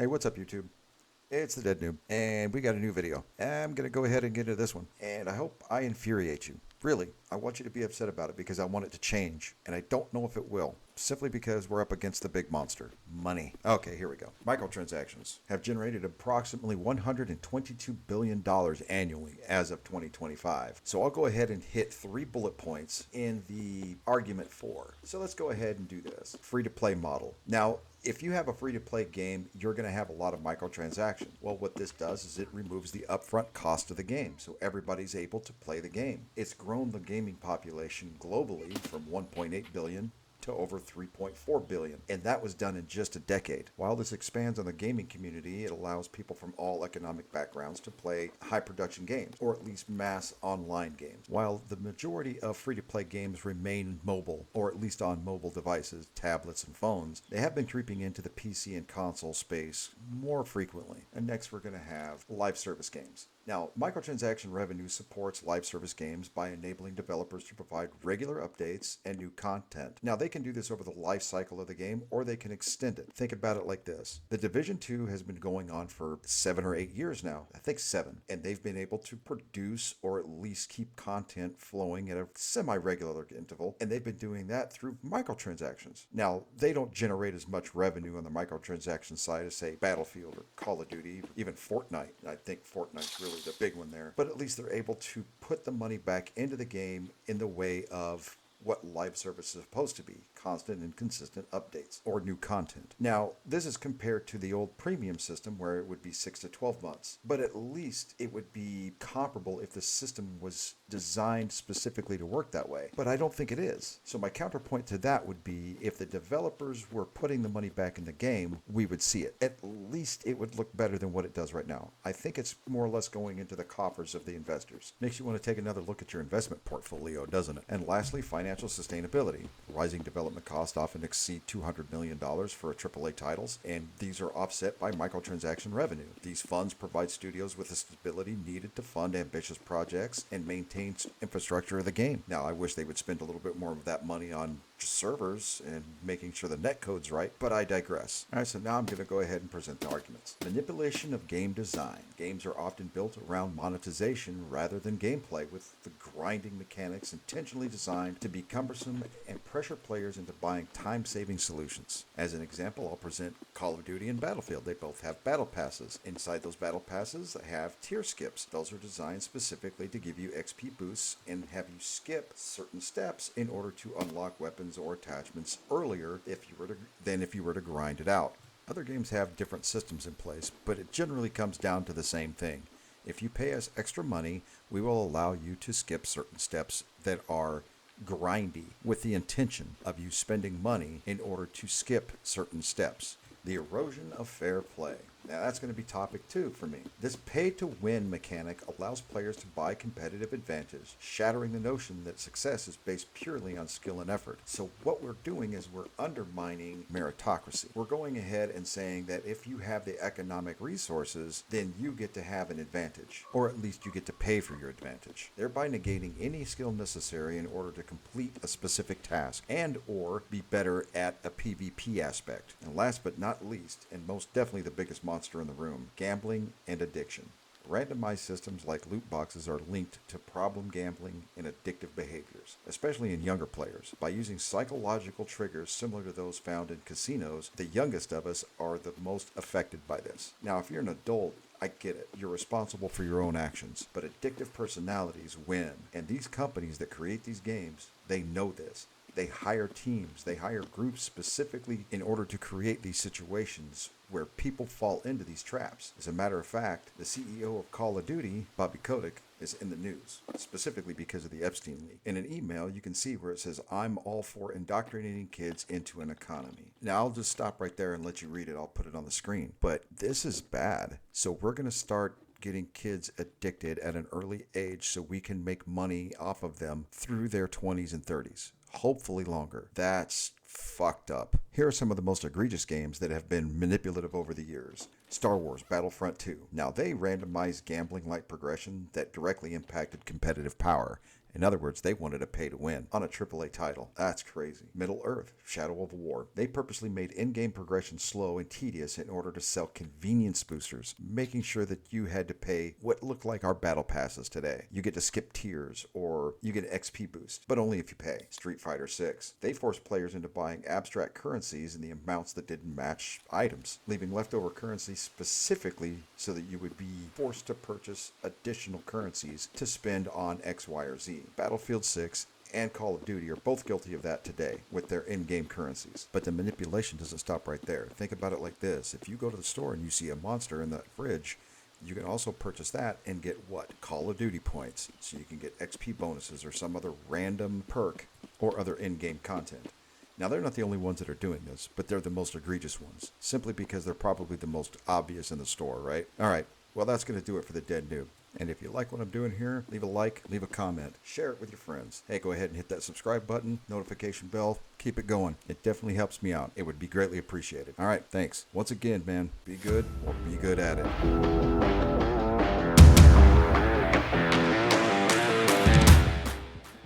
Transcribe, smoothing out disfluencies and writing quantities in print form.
Hey, what's up, YouTube? It's the Dead Noob, and we got a new video. I'm going to go ahead and get into this one, and I hope I infuriate you. Really, I want you to be upset about it because I want it to change, and I don't know if it will, simply because we're up against the big monster, money. Okay, here we go. Microtransactions have generated approximately $122 billion annually as of 2025. So I'll go ahead and hit 3 bullet points in the argument for. So let's go ahead and do this. Free-to-play model. Now, if you have a free-to-play game, you're going to have a lot of microtransactions. Well, what this does is it removes the upfront cost of the game, so everybody's able to play the game. It's grown the gaming population globally from 1.8 billion to over 3.4 billion, and that was done in just a decade. While this expands on the gaming community, it allows people from all economic backgrounds to play high production games, or at least mass online games. While the majority of free-to-play games remain mobile, or at least on mobile devices, tablets, and phones, they have been creeping into the PC and console space more frequently. And next we're going to have live service games. Now, microtransaction revenue supports live service games by enabling developers to provide regular updates and new content. Now, they can do this over the life cycle of the game, or they can extend it. Think about it like this. The Division 2 has been going on for 7 or 8 years now. I think 7. And they've been able to produce or at least keep content flowing at a semi-regular interval, and they've been doing that through microtransactions. Now, they don't generate as much revenue on the microtransaction side as, say, Battlefield or Call of Duty, even Fortnite. I think Fortnite's really the big one there. But at least they're able to put the money back into the game in the way of what live service is supposed to be, constant and consistent updates or new content. Now, this is compared to the old premium system where it would be 6 to 12 months, but at least it would be comparable if the system was designed specifically to work that way. But I don't think it is. So my counterpoint to that would be if the developers were putting the money back in the game, we would see it. At least it would look better than what it does right now. I think it's more or less going into the coffers of the investors. Makes you want to take another look at your investment portfolio, doesn't it? And lastly, financial sustainability. Rising development costs often exceed $200 million for AAA titles, and these are offset by microtransaction revenue. These funds provide studios with the stability needed to fund ambitious projects and maintain infrastructure of the game. Now, I wish they would spend a little bit more of that money on servers and making sure the netcode's right, but I digress. Alright, so now I'm going to go ahead and present the arguments. Manipulation of game design. Games are often built around monetization rather than gameplay, with the grinding mechanics intentionally designed to be cumbersome and pressure players into buying time-saving solutions. As an example, I'll present Call of Duty and Battlefield. They both have battle passes. Inside those battle passes, they have tier skips. Those are designed specifically to give you XP boosts and have you skip certain steps in order to unlock weapons or attachments earlier than if you were to grind it out. Other games have different systems in place, but it generally comes down to the same thing. If you pay us extra money, we will allow you to skip certain steps that are grindy, with the intention of you spending money in order to skip certain steps. The erosion of fair play. Now that's going to be topic 2 for me. This pay-to-win mechanic allows players to buy competitive advantage, shattering the notion that success is based purely on skill and effort. So what we're doing is we're undermining meritocracy. We're going ahead and saying that if you have the economic resources, then you get to have an advantage, or at least you get to pay for your advantage, thereby negating any skill necessary in order to complete a specific task and or be better at a PvP aspect. And last but not least, and most definitely the biggest monster in the room, gambling and addiction. Randomized systems like loot boxes are linked to problem gambling and addictive behaviors, especially in younger players. By using psychological triggers similar to those found in casinos, the youngest of us are the most affected by this. Now, if you're an adult, I get it. You're responsible for your own actions, but addictive personalities win. And these companies that create these games, they know this. They hire teams, they hire groups specifically in order to create these situations where people fall into these traps. As a matter of fact, the CEO of Call of Duty, Bobby Kotick, is in the news, specifically because of the Epstein leak. In an email, you can see where it says, "I'm all for indoctrinating kids into an economy." Now, I'll just stop right there and let you read it. I'll put it on the screen. But this is bad. So we're going to start getting kids addicted at an early age so we can make money off of them through their 20s and 30s. Hopefully longer. That's fucked up. Here are some of the most egregious games that have been manipulative over the years. Star Wars Battlefront 2. Now, they randomized gambling-like progression that directly impacted competitive power. In other words, they wanted to pay to win on a AAA title. That's crazy. Middle-earth, Shadow of War. They purposely made in-game progression slow and tedious in order to sell convenience boosters, making sure that you had to pay what looked like our battle passes today. You get to skip tiers, or you get an XP boost, but only if you pay. Street Fighter 6. They forced players into buying abstract currencies in the amounts that didn't match items, leaving leftover currency specifically so that you would be forced to purchase additional currencies to spend on X, Y, or Z. Battlefield 6 and Call of Duty are both guilty of that today with their in-game currencies. But the manipulation doesn't stop right there. Think about it like this. If you go to the store and you see a monster in the fridge, you can also purchase that and get what? Call of Duty points. So you can get XP bonuses or some other random perk or other in-game content. Now, they're not the only ones that are doing this, but they're the most egregious ones, simply because they're probably the most obvious in the store, right? All right, well, that's going to do it for the Dead Noob. And if you like what I'm doing here, leave a like, leave a comment, share it with your friends. Hey, go ahead and hit that subscribe button, notification bell, keep it going. It definitely helps me out. It would be greatly appreciated. All right, thanks. Once again, man, be good or be good at it.